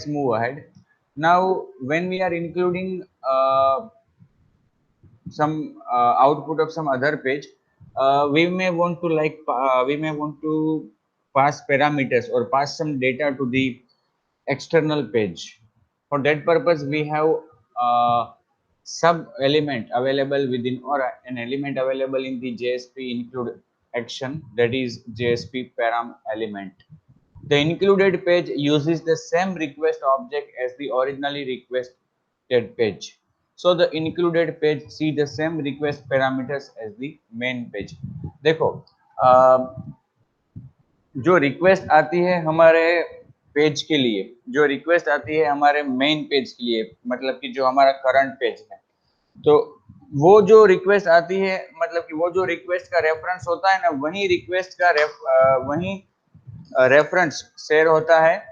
move ahead. Now, when we are including some output of some other page, we may want to we may want to pass parameters or pass some data to the external page. For that purpose, we have sub element available within or an element available in the JSP include action, that is JSP param element. The included page uses the same request object as the originally requested page. So the included page see the same request parameters as the main page. देखो जो request आती है हमारे page के लिए, जो request आती है हमारे मेन पेज के लिए, मतलब कि जो हमारा करंट पेज है, तो वो जो रिक्वेस्ट आती है, मतलब कि वो जो रिक्वेस्ट का रेफरेंस होता है ना, वही रिक्वेस्ट का वही रेफरेंस शेयर होता है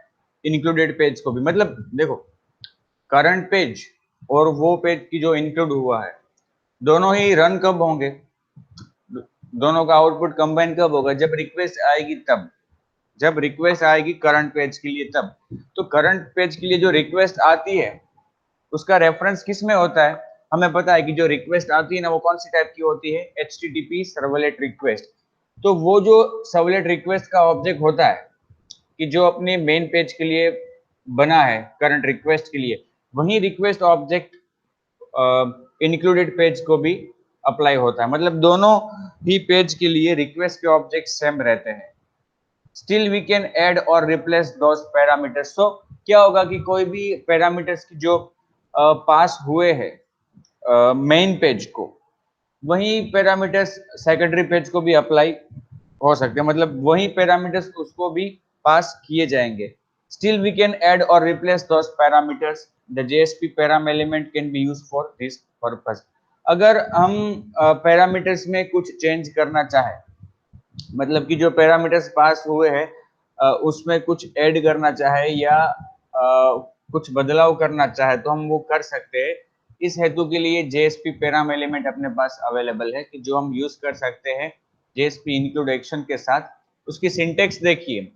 इंक्लूडेड पेज को भी। मतलब देखो, करंट पेज और वो पेज की जो इंक्लूड हुआ है, दोनों ही रन कब होंगे, दोनों का आउटपुट कंबाइन कब होगा, जब रिक्वेस्ट आएगी तब, जब रिक्वेस्ट आएगी करंट पेज के लिए तब। तो करंट पेज के लिए जो रिक्वेस्ट आती है उसका रेफरेंस किस में होता है, हमें पता है कि जो रिक्वेस्ट आती है ना वो कौन सी टाइप की होती है, HTTP सर्वलेट रिक्वेस्ट। तो वो जो सर्वलेट रिक्वेस्ट का ऑब्जेक्ट होता है कि जो अपने मेन पेज के लिए बना है करंट रिक्वेस्ट के लिए, वही रिक्वेस्ट ऑब्जेक्ट इंक्लूडेड पेज को भी अप्लाई होता है। मतलब दोनों ही पेज के लिए रिक्वेस्ट के ऑब्जेक्ट सेम रहते हैं। स्टिल वी कैन ऐड और रिप्लेस दोस पैरामीटर्स। सो क्या होगा कि कोई भी पैरामीटर्स की जो पास हुए हैं मेन पेज को, वही पैरामीटर्स सेकेंडरी पेज को भी अप्लाई हो सकते हैं, मतलब वही पैरामीटर्स उसको भी पास किए जाएंगे। स्टिल वी कैन ऐड और replace those parameters, the JSP params element can be used for this purpose. अगर हम पैरामीटर्स में कुछ चेंज करना चाहें, मतलब कि जो पैरामीटर्स पास हुए हैं उसमें कुछ ऐड करना चाहे या कुछ बदलाव करना चाहे, तो हम वो कर सकते हैं। इस हेतु के लिए JSP पैराम एलिमेंट अपने पास अवेलेबल है कि जो हम यूज कर सकते हैं JSP इंक्लूड एक्शन के साथ। उसकी सिंटेक्स देखिए,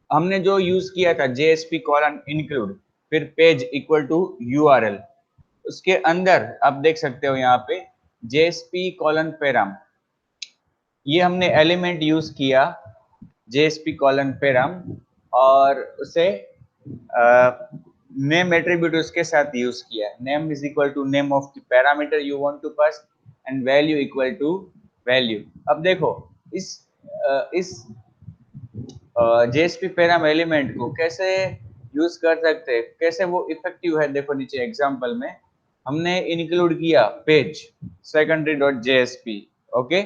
हमने जो यूज किया था JSP कॉलन इंक्लूड फिर पेज इक्वल टू URL, उसके अंदर आप देख सकते हो यहाँ पे JSP कॉलन पैराम, ये हमने एलिमेंट यूज किया JSP कॉलन पैराम और उसे नेम एट्रीब्यूट उसके साथ यूज किया। Name is equal to name of the parameter you want to pass and value equal to value. अब देखो इस JSP पैराम एलिमेंट को कैसे यूज कर सकते हैं, कैसे वो इफेक्टिव है। देखो नीचे एग्जांपल में हमने इंक्लूड किया page secondary dot JSP, okay,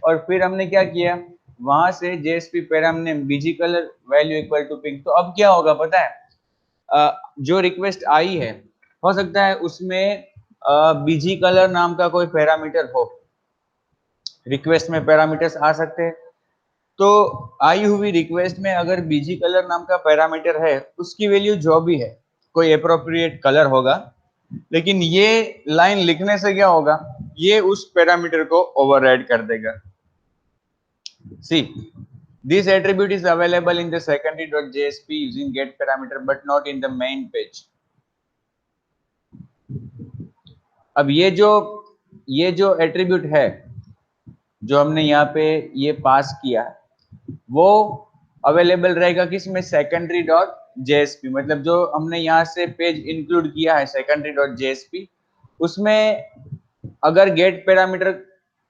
और फिर हमने क्या किया, वहां से JSP पैराम ने BG colour value equal to pink. तो अब क्या होगा पता है, जो रिक्वेस्ट आई है हो सकता है उसमें बीजी कलर नाम का कोई पैरामीटर हो, रिक्वेस्ट में पैरामीटर्स आ सकते हैं। तो आई हुई रिक्वेस्ट में अगर बीजी कलर नाम का पैरामीटर है, उसकी वैल्यू जो भी है कोई एप्रोप्रिएट कलर होगा, लेकिन ये लाइन लिखने से क्या होगा, ये उस पैरामीटर को ओवरराइड कर देगा। सी this attribute is available in the secondary.jsp using get parameter but not in the main page। अब ये जो एट्रीब्यूट है जो हमने यहाँ पे ये पास किया, वो अवेलेबल रहेगा किसमें, सेकेंडरी डॉट JSP। मतलब जो हमने यहाँ से पेज इंक्लूड किया है सेकेंडरी डॉट JSP, उसमें अगर गेट पैरामीटर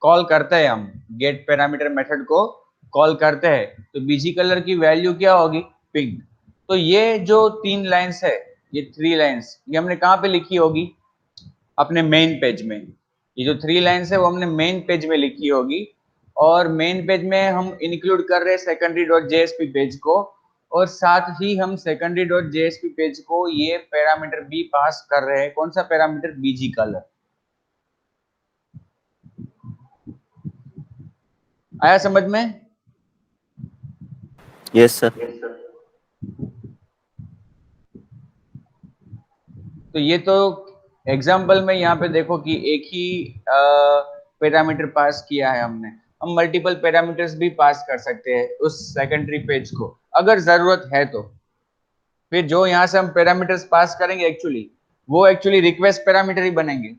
कॉल करते हैं, हम गेट पैरामीटर मेथड को कॉल करते हैं, तो बीजी कलर की वैल्यू क्या होगी, पिंक। तो ये जो 3 लाइंस है, ये 3 लाइंस ये हमने कहाँ पे लिखी होगी, अपने मेन पेज में। ये जो 3 लाइंस है वो हमने मेन पेज में लिखी होगी, और मेन पेज में हम इंक्लूड कर रहे हैं सेकेंडरी डॉट JSP पेज को, और साथ ही हम सेकेंडरी डॉट JSP पेज को ये पैरामीटर भी पास कर रहे हैं। कौन सा पैरामीटर, बीजी कलर। आया समझ में? Yes sir. तो ये तो एग्जाम्पल में यहाँ पे देखो कि एक ही पैरामीटर पास किया है हमने। हम मल्टीपल पैरामीटर्स भी पास कर सकते हैं उस सेकेंडरी पेज को अगर जरूरत है तो। फिर जो यहाँ से हम पैरामीटर्स पास करेंगे एक्चुअली वो एक्चुअली रिक्वेस्ट पैरामीटर ही बनेंगे।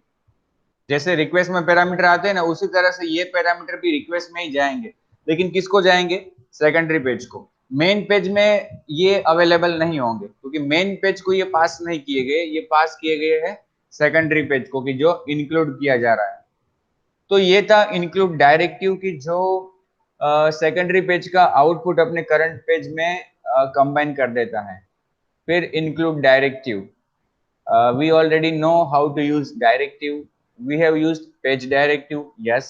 जैसे रिक्वेस्ट में पैरामीटर आते हैं ना, उसी तरह से ये पैरामीटर भी रिक्वेस्ट में ही जाएंगे, लेकिन किसको जाएंगे? सेकेंडरी पेज को। मेन पेज में ये अवेलेबल नहीं होंगे, क्योंकि मेन पेज को ये पास नहीं किए गए, ये पास किए गए हैं सेकेंडरी पेज को, कि जो इंक्लूड किया जा रहा है। तो ये था इंक्लूड डायरेक्टिव की जो सेकेंडरी पेज का आउटपुट अपने करंट पेज में कंबाइन कर देता है। फिर include directive, we already know how to use directive. We have used page directive. Yes,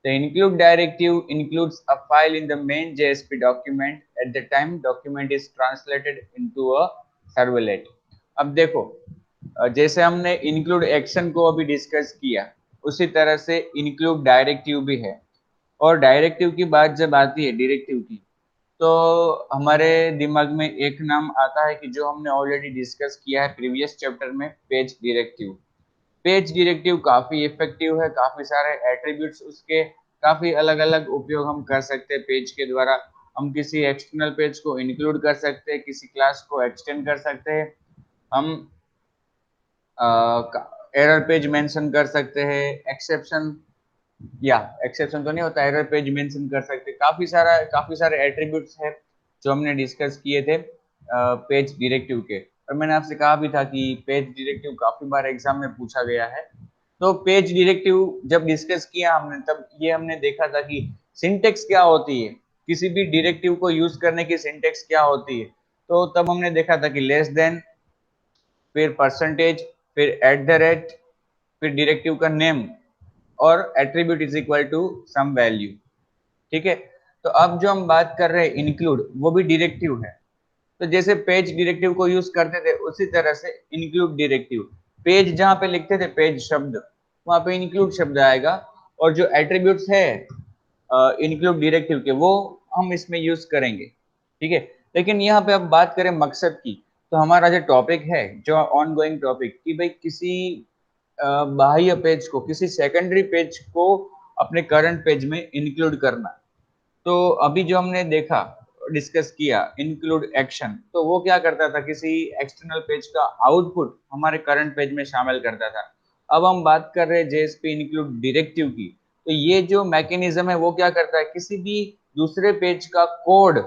the include directive includes a file in the main JSP document at the time document is translated into a servlet. अब देखो, जैसे हमने include action को अभी discuss किया, उसी तरह से include directive भी है। और डायरेक्टिव की बात जब आती है डायरेक्टिव की, तो हमारे दिमाग में एक नाम आता है कि जो हमने ऑलरेडी डिस्कस किया है प्रीवियस चैप्टर में, पेज डायरेक्टिव। पेज डायरेक्टिव काफी इफेक्टिव है, काफी सारे एट्रीब्यूट्स उसके, काफी अलग अलग उपयोग हम कर सकते हैं पेज के द्वारा। हम किसी एक्सटर्नल पेज को इंक्लूड कर सकते हैं, किसी क्लास को एक्सटेंड कर सकते हैं, हम एरर पेज मेंशन कर सकते हैं, एक्सेप्शन या एक्सेप्शन तो नहीं होता, एरर पेज मेंशन कर सकते, काफी सारे एट्रीब्यूट्स है जो हमने डिस्कस किए थे पेज डायरेक्टिव के। और मैंने आपसे कहा भी था कि पेज डायरेक्टिव काफी बार एग्जाम में पूछा गया है। तो पेज डायरेक्टिव जब डिस्कस किया हमने, तब ये हमने देखा था कि सिंटेक्स क्या होती है, किसी भी डायरेक्टिव को यूज करने की सिंटेक्स क्या होती है। तो तब हमने देखा था कि लेस देन, फिर परसेंटेज, फिर एट द रेट, फिर डायरेक्टिव का नेम, और attribute is equal to some value. ठीक है, तो अब जो हम बात कर रहे हैं इंक्लूड, वो भी डायरेक्टिव है। तो जैसे पेज डायरेक्टिव को यूज करते थे, उसी तरह से इंक्लूड डायरेक्टिव, पेज जहां पे लिखते थे पेज शब्द, वहां पे इंक्लूड शब्द आएगा, और जो एट्रीब्यूट्स है इंक्लूड डायरेक्टिव के, वो हम इसमें यूज करेंगे। ठीक है, लेकिन यहाँ पे अब बात करें मकसद की, तो हमारा जो टॉपिक है, जो ऑन गोइंग टॉपिक, कि भाई किसी बाह्य पेज को, किसी सेकेंडरी पेज को अपने करंट पेज में इंक्लूड करना। तो अभी जो हमने देखा, डिस्कस किया इंक्लूड एक्शन, तो वो क्या करता था, किसी एक्सटर्नल पेज का आउटपुट हमारे करंट पेज में शामिल करता था। अब हम बात कर रहे हैं जेएसपी इंक्लूड डायरेक्टिव की, तो ये जो मैकेनिज्म है वो क्या करता है, किसी भी दूसरे पेज का कोड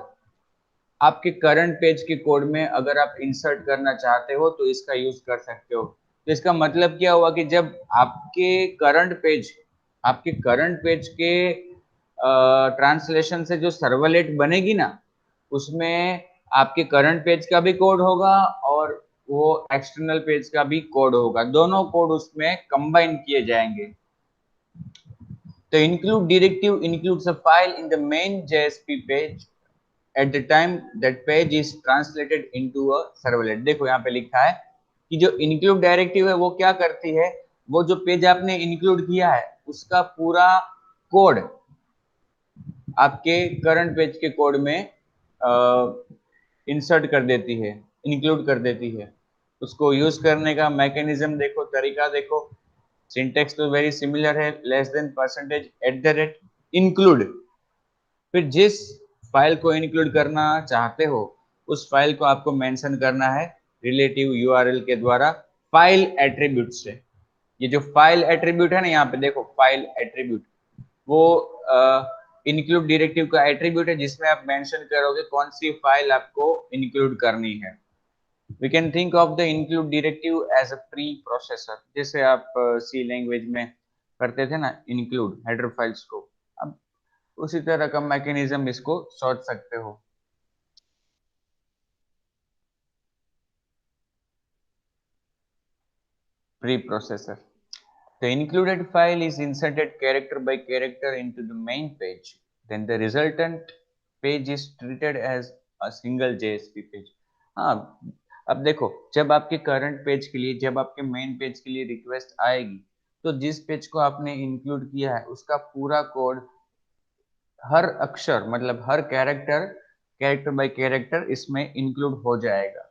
आपके करंट पेज के कोड में अगर आप इंसर्ट करना चाहते हो तो इसका यूज कर सकते हो। तो इसका मतलब क्या हुआ कि जब आपके करंट पेज के ट्रांसलेशन से जो सर्वलेट बनेगी ना, उसमें आपके करंट पेज का भी कोड होगा और वो एक्सटर्नल पेज का भी कोड होगा, दोनों कोड उसमें कंबाइन किए जाएंगे। तो include directive includes a file in the main JSP page at the time that page is translated into a servlet। देखो यहाँ पे लिखा है कि जो include directive है वो क्या करती है, वो जो पेज आपने include किया है उसका पूरा कोड आपके करंट पेज के कोड में इंसर्ट कर देती है, इंक्लूड कर देती है। उसको यूज करने का मैकेनिज्म देखो, तरीका देखो, सिंटेक्स तो वेरी सिमिलर है, less than, percentage, eight the rate, include. फिर जिस फाइल को इंक्लूड करना चाहते हो उस फाइल को आपको मेंशन करना है रिलेटिव यूआरएल के द्वारा, फाइल एट्रीब्यूट से। ये जो फाइल एट्रीब्यूट है ना, यहाँ पे देखो फाइल एट्रीब्यूट, वो इंक्लूड डायरेक्टिव का एट्रीब्यूट है जिसमें आप मेंशन करोगे कौन सी फाइल आपको इंक्लूड करनी है। We can think of the include directive as a preprocessor, जैसे आप सी लैंग्वेज में करते थे ना इंक्लूड हेडर फाइल्स को, अब उसी तरह का मैकेनिज्म इसको सोच सकते हो। Pre processor, the included file is inserted character by character into the main page, then the resultant page is treated as a single JSP page। हाँ, अब देखो, जब आपके करंट पेज के लिए, जब आपके मेन पेज के लिए रिक्वेस्ट आएगी, तो जिस पेज को आपने इंक्लूड किया है उसका पूरा कोड, हर अक्षर मतलब हर कैरेक्टर, कैरेक्टर बाय कैरेक्टर इसमें इंक्लूड हो जाएगा।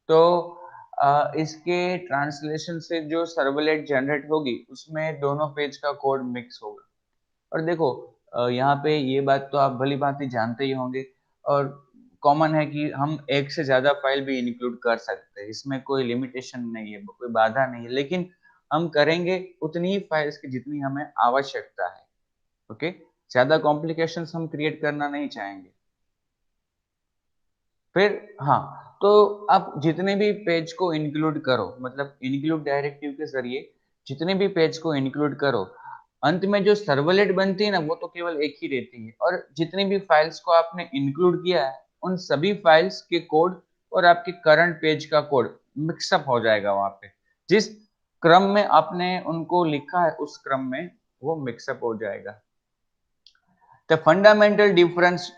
तो इसके ट्रांसलेशन से जो सर्वलेट जनरेट होगी उसमें दोनों पेज का कोड मिक्स होगा। और देखो यहाँ पे ये बात तो आप भली भांति जानते ही होंगे, और कॉमन है कि हम एक से ज्यादा फाइल भी इंक्लूड कर सकते हैं, इसमें कोई लिमिटेशन नहीं है, कोई बाधा नहीं है, लेकिन हम करेंगे उतनी ही फाइल्स की जितनी हमें आवश्यकता है। ओके, ज्यादा कॉम्प्लिकेशंस हम क्रिएट करना नहीं चाहेंगे। फिर हाँ, तो आप जितने भी पेज को इंक्लूड करो, मतलब इंक्लूड डायरेक्टिव के जरिए जितने भी पेज को इंक्लूड करो, अंत में जो सर्वलेट बनती है ना, वो तो केवल एक ही रहती है, और जितनी भी फाइल्स को आपने इंक्लूड किया है उन सभी फाइल्स के कोड और आपके करंट पेज का कोड मिक्सअप हो जाएगा वहां पे। जिस क्रम में आपने उनको लिखा है उस क्रम में वो मिक्सअप हो जाएगा। The fundamental difference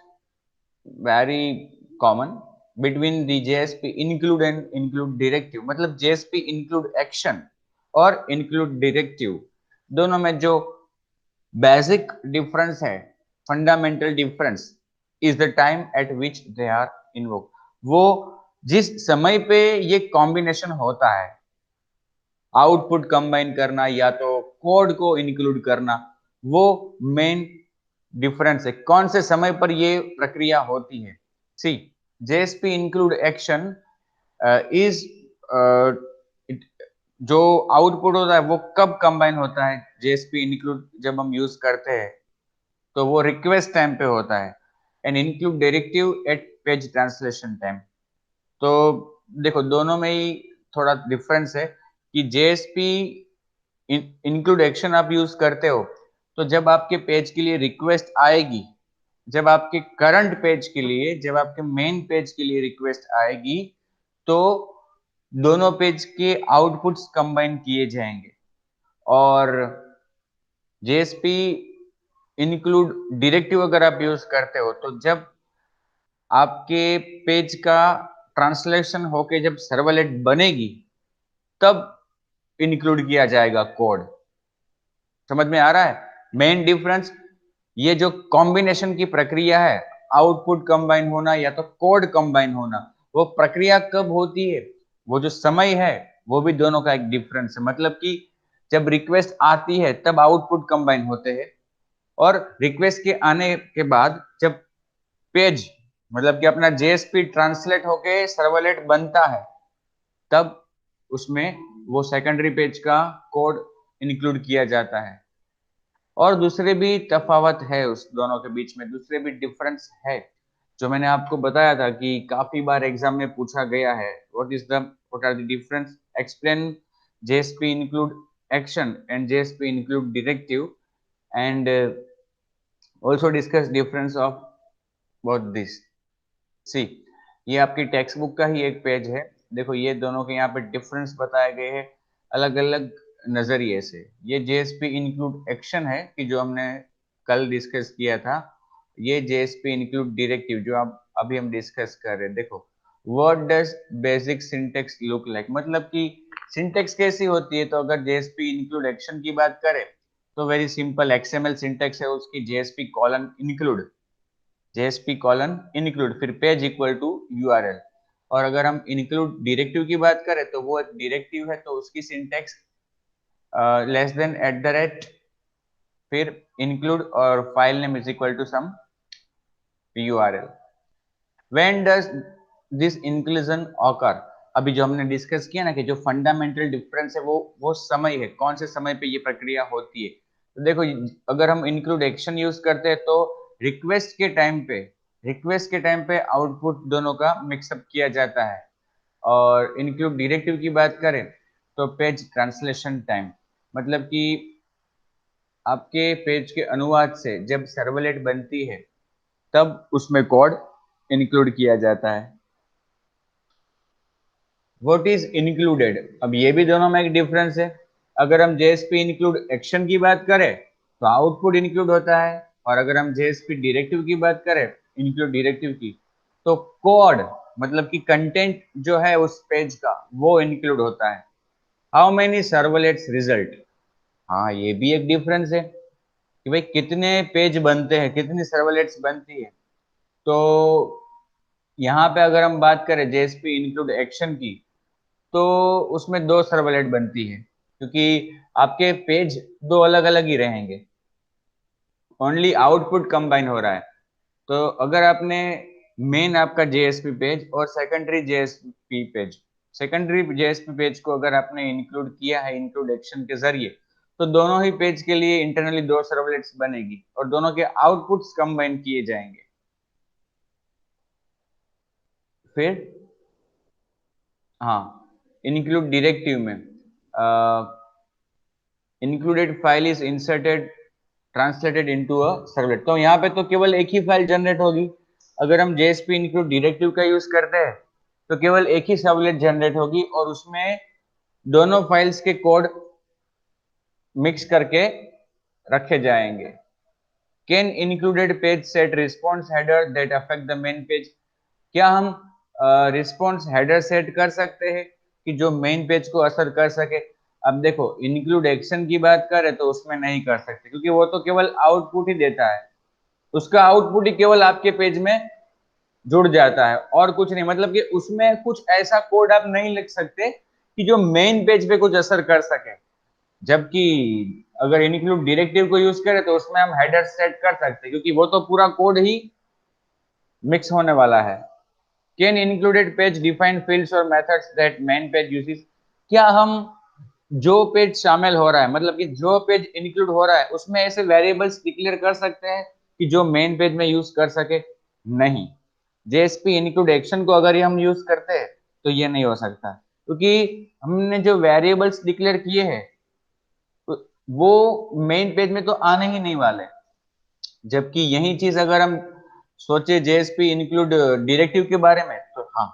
very common between the JSP include and include directive, मतलब JSP इंक्लूड एक्शन और इंक्लूड डायरेक्टिव, दोनों में जो बेसिक डिफरेंस है, fundamental difference is the time at which they are invoke. वो जिस समय पे ये कॉम्बिनेशन होता है, आउटपुट कंबाइन करना या तो कोड को इंक्लूड करना, वो मेन डिफरेंस है, कौन से समय पर ये प्रक्रिया होती है। सी, JSP इंक्लूड एक्शन इज जो आउटपुट होता है वो कब कंबाइन होता है, JSP इंक्लूड जब हम यूज करते हैं तो वो रिक्वेस्ट टाइम पे होता है, and include directive at page translation time. तो देखो दोनों में ही थोड़ा डिफरेंस है कि JSP इंक्लूड एक्शन आप यूज करते हो तो जब आपके पेज के लिए रिक्वेस्ट आएगी, जब आपके करंट पेज के लिए, जब आपके मेन पेज के लिए रिक्वेस्ट आएगी, तो दोनों पेज के आउटपुट्स कंबाइन किए जाएंगे। और JSP इंक्लूड डायरेक्टिव अगर आप यूज करते हो तो जब आपके पेज का ट्रांसलेशन होके जब सर्वलेट बनेगी तब इंक्लूड किया जाएगा कोड। समझ में आ रहा है मेन डिफरेंस? ये जो कॉम्बिनेशन की प्रक्रिया है, आउटपुट कंबाइन होना या तो कोड कंबाइन होना, वो प्रक्रिया कब होती है, वो जो समय है, वो भी दोनों का एक डिफरेंस है। मतलब कि जब रिक्वेस्ट आती है तब आउटपुट कंबाइन होते हैं, और रिक्वेस्ट के आने के बाद जब पेज, मतलब कि अपना JSP ट्रांसलेट होके सर्वलेट बनता है, तब उसमें वो सेकेंडरी पेज का कोड इंक्लूड किया जाता है। और दूसरे भी तफावत है उस दोनों के बीच में, दूसरे भी डिफरेंस है जो मैंने आपको बताया था कि काफी बार एग्जाम में पूछा गया है। What are the difference, explain JSP include action and JSP include directive, and also discuss difference of both this. See, ये आपकी टेक्स्ट बुक का ही एक पेज है, देखो ये दोनों के यहाँ पे डिफरेंस बताए गए हैं अलग अलग नजरिए से। ये JSP इंक्लूड एक्शन है कि जो हमने कल डिस्कस किया था, ये JSP इंक्लूड डायरेक्टिव जो आप अभी हम डिस्कस कर रहे हैं। देखो, what does basic syntax look like, मतलब कि सिंटेक्स कैसी होती है, तो अगर JSP इंक्लूड एक्शन की बात करें तो वेरी सिंपल XML सिंटेक्स है उसकी, JSP colon include, JSP colon include, फिर पेज इक्वल टू URL। और अगर हम इंक्लूड डायरेक्टिव की बात करें तो वो एक डायरेक्टिव है, तो उसकी syntax less than at the rate, फिर इंक्लूड और file name is equal to some URL। When does this inclusion occur, अभी जो हमने डिस्कस किया ना कि जो फंडामेंटल डिफरेंस है वो समय है, कौन से समय पे ये प्रक्रिया होती है। तो देखो, अगर हम इंक्लूड एक्शन यूज करते हैं तो रिक्वेस्ट के टाइम पे आउटपुट दोनों का मिक्सअप किया जाता है, और इंक्लूड डायरेक्टिव की बात करें तो पेज ट्रांसलेशन टाइम, मतलब कि आपके पेज के अनुवाद से जब सर्वलेट बनती है तब उसमें कोड इंक्लूड किया जाता है। व्हाट इज इंक्लूडेड, अब ये भी दोनों में एक डिफरेंस है। अगर हम JSP इंक्लूड एक्शन की बात करें तो आउटपुट इंक्लूड होता है, और अगर हम JSP डायरेक्टिव की बात करें, इंक्लूड डायरेक्टिव की, तो कोड, मतलब कि कंटेंट जो है उस पेज का वो इंक्लूड होता है। हाउ मेनी सर्वलेट्स रिजल्ट, हाँ ये भी एक डिफरेंस है कि भाई कितने पेज बनते हैं, कितनी सर्वलेट्स बनती है। तो यहाँ पे अगर हम बात करें JSP इंक्लूड एक्शन की, तो उसमें 2 सर्वलेट बनती है, क्योंकि आपके पेज 2 अलग अलग ही रहेंगे, ओनली आउटपुट कंबाइन हो रहा है। तो अगर आपने मेन आपका जेएसपी पेज और secondary JSP page. Secondary JSP page को अगर आपने इंक्लूड किया है इंक्लूड एक्शन के जरिए, तो दोनों ही पेज के लिए इंटरनली दो सर्वलेट्स बनेगी और दोनों के आउटपुट्स कंबाइन किए जाएंगे। फिर हाँ, इंक्लूड डायरेक्टिव में included file is inserted translated into a servlet. तो यहाँ पे तो केवल एक ही फाइल जनरेट होगी। अगर हम जेएसपी इंक्लूड डायरेक्टिव का यूज करते हैं तो केवल एक ही सर्वलेट जनरेट होगी और उसमें दोनों फाइल्स के कोड मिक्स करके रखे जाएंगे। Can included page set response header that affect the main page. क्या हम रिस्पॉन्स हेडर सेट कर सकते हैं कि जो मेन पेज को असर कर सके? अब देखो, इंक्लूड एक्शन की बात करें तो उसमें नहीं कर सकते, क्योंकि वो तो केवल आउटपुट ही देता है। उसका आउटपुट ही केवल आपके पेज में जुड़ जाता है और कुछ नहीं। मतलब कि उसमें कुछ ऐसा कोड आप नहीं लिख सकते कि जो मेन पेज पे कुछ असर कर सके। जबकि अगर इंक्लूड डायरेक्टिव को यूज करें तो उसमें हम हेडर सेट कर सकते हैं, क्योंकि वो तो पूरा कोड ही मिक्स होने वाला है। Can included page define fields और methods that main page uses. क्या हम जो पेज शामिल हो रहा है, मतलब कि जो पेज इंक्लूड हो रहा है, उसमें ऐसे वेरिएबल्स डिक्लेयर कर सकते हैं कि जो मेन पेज में यूज कर सके? नहीं। जेएसपी इंक्लूड एक्शन को अगर हम यूज करते हैं तो ये नहीं हो सकता, क्योंकि हमने जो वेरिएबल्स डिक्लेयर किए हैं वो मेन पेज में तो आने ही नहीं वाले। जबकि यही चीज अगर हम सोचे जेएसपी इंक्लूड डायरेक्टिव के बारे में, तो हाँ,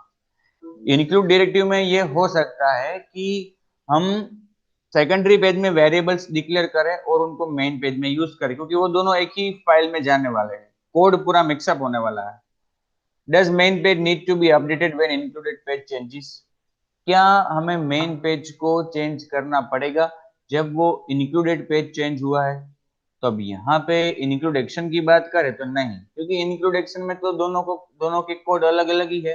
इंक्लूड डायरेक्टिव में ये हो सकता है कि हम सेकेंडरी पेज में वेरिएबल्स डिक्लेयर करें और उनको मेन पेज में यूज करें, क्योंकि वो दोनों एक ही फाइल में जाने वाले हैं, कोड पूरा मिक्सअप होने वाला है। Does main page need to be updated when included page changes. क्या हमें मेन पेज को चेंज करना पड़ेगा जब वो इंक्लूडेड पेज चेंज हुआ है? तो अब यहाँ पे इंक्लूड एक्शन की बात करें तो नहीं, क्योंकि इंक्लूड एक्शन में तो दोनों के कोड अलग अलग ही है,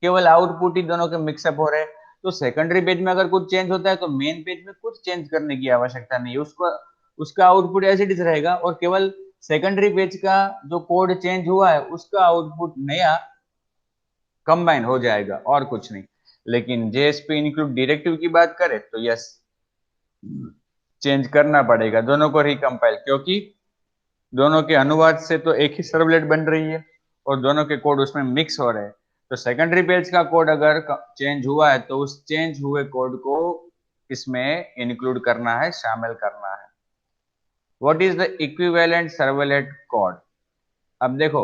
केवल आउटपुट ही दोनों के मिक्सअप हो रहे हैं। तो सेकेंडरी पेज में अगर कुछ चेंज होता है तो मेन पेज में कुछ चेंज करने की आवश्यकता नहीं है, उसको उसका आउटपुट एज इट इज रहेगा और केवल सेकेंडरी पेज का जो कोड चेंज हुआ है उसका आउटपुट नया कंबाइन हो जाएगा और कुछ नहीं। लेकिन जेएसपी इंक्लूड डायरेक्टिव की बात करें तो यस, चेंज करना पड़ेगा दोनों को रिकम्पाइल, क्योंकि दोनों के अनुवाद से तो एक ही सर्वलेट बन रही है और दोनों के कोड उसमें मिक्स हो रहे हैं। तो सेकेंडरी पेज का कोड अगर चेंज हुआ है तो उस चेंज हुए कोड को इसमें इंक्लूड करना है, शामिल करना है। What is the equivalent servlet code? अब देखो,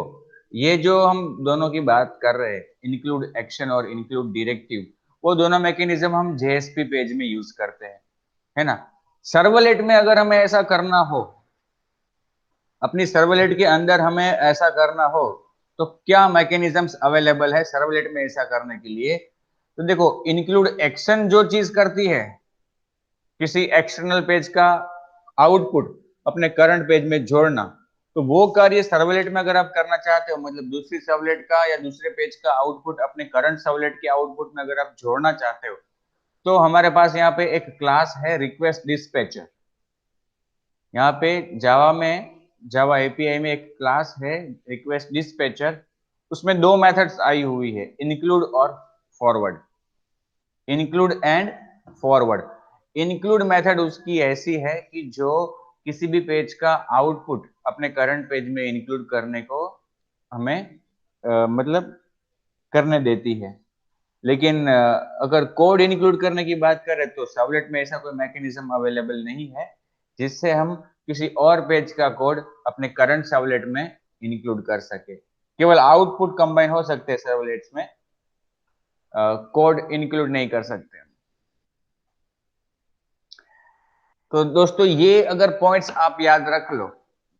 ये जो हम दोनों की बात कर रहे हैं, इंक्लूड एक्शन और इंक्लूड डायरेक्टिव, वो दोनों मैकेनिज्म हम जेएसपी पेज में यूज करते हैं, है ना। सर्वलेट में अगर हमें ऐसा करना हो, अपनी सर्वलेट के अंदर हमें ऐसा करना हो, तो क्या मैकेनिज्म्स अवेलेबल है सर्वलेट में ऐसा करने के लिए? तो देखो, इंक्लूड एक्शन जो चीज करती है, किसी एक्सटर्नल पेज का आउटपुट अपने करंट पेज में जोड़ना, तो वो कार्य सर्वलेट में अगर आप करना चाहते हो, मतलब दूसरी सर्वलेट का या दूसरे पेज का आउटपुट अपने करंट सर्वलेट के आउटपुट में अगर आप जोड़ना चाहते हो, तो हमारे पास यहाँ पे एक क्लास है रिक्वेस्ट डिस्पैचर। यहाँ पे जावा में, जावा एपीआई में एक क्लास है रिक्वेस्ट डिस्पैचर। उसमें दो मेथड्स आई हुई है, इंक्लूड और forward. Include and forward. Include method उसकी ऐसी है कि जो किसी भी पेज का आउटपुट अपने करंट पेज में इंक्लूड करने को हमें मतलब करने देती है। लेकिन अगर कोड इंक्लूड करने की बात करें तो सर्वलेट में ऐसा कोई मैकेनिज्म अवेलेबल नहीं है जिससे हम किसी और पेज का कोड अपने करंट सर्वलेट में इंक्लूड कर सके। केवल आउटपुट कंबाइन हो सकते हैं सर्वलेट्स में, कोड इंक्लूड नहीं कर सकते। तो दोस्तों, ये अगर पॉइंट्स आप याद रख लो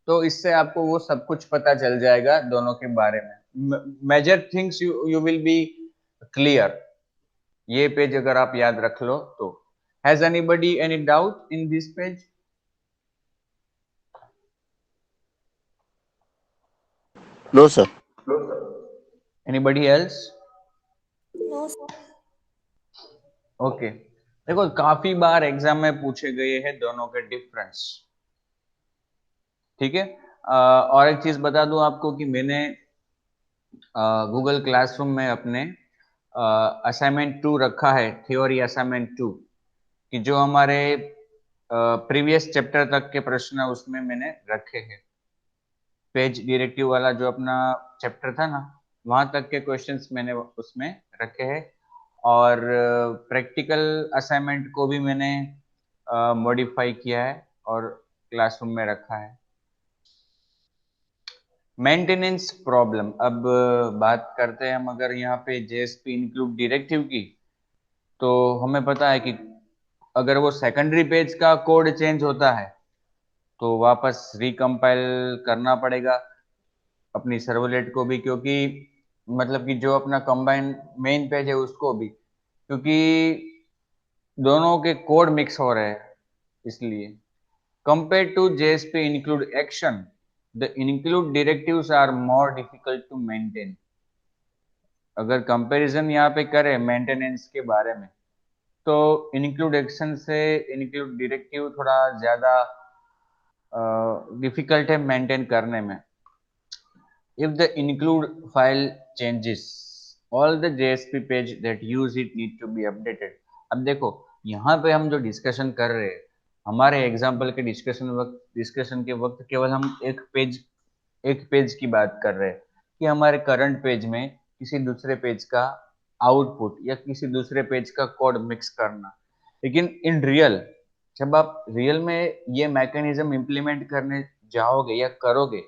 तो इससे आपको वो सब कुछ पता चल जाएगा दोनों के बारे में। Major things you will be clear. ये पेज अगर आप याद रख लो तो। Has anybody any doubt in this page? No, sir. Anybody else? No, sir. Okay. देखो, काफी बार एग्जाम में पूछे गए हैं दोनों के डिफरेंस, ठीक है। और एक चीज बता दूं आपको कि मैंने गूगल क्लासरूम में अपने असाइनमेंट 2 रखा है, थ्योरी असाइनमेंट 2, कि जो हमारे प्रीवियस चैप्टर तक के प्रश्न उसमें मैंने रखे हैं। पेज डायरेक्टिव वाला जो अपना चैप्टर था ना, वहां तक के क्वेश्चंस मैंने उसमें रखे हैं, और प्रैक्टिकल असाइनमेंट को भी मैंने मॉडिफाई किया है और क्लासरूम में रखा है। मेंटेनेंस प्रॉब्लम, अब बात करते हैं हम अगर यहाँ पे जेएसपी इंक्लूड डायरेक्टिव की, तो हमें पता है कि अगर वो सेकेंडरी पेज का कोड चेंज होता है तो वापस रिकम्पाइल करना पड़ेगा अपनी सर्वलेट को भी, क्योंकि मतलब कि जो अपना कंबाइंड मेन पेज है उसको भी, क्योंकि दोनों के कोड मिक्स हो रहे हैं। इसलिए compare to JSP include action, the include directives are more difficult to maintain. अगर कंपैरिजन यहाँ पे करें मेंटेनेंस के बारे में, तो इंक्लूड एक्शन से इंक्लूड डायरेक्टिव थोड़ा ज्यादा डिफिकल्ट है मेंटेन करने में। If the include file changes, all the JSP page that use it need to be updated। अब देखो यहाँ पे हम जो डिस्कशन कर रहे हैं, हमारे एग्जाम्पल के डिस्कशन के वक्त केवल हम एक पेज की बात कर रहे हैं कि हमारे करंट पेज में किसी दूसरे पेज का आउटपुट या किसी दूसरे पेज का कोड मिक्स करना। लेकिन इन रियल, जब आप रियल में ये मैकेनिज्म इम्प्लीमेंट करने जाओगे या करोगे,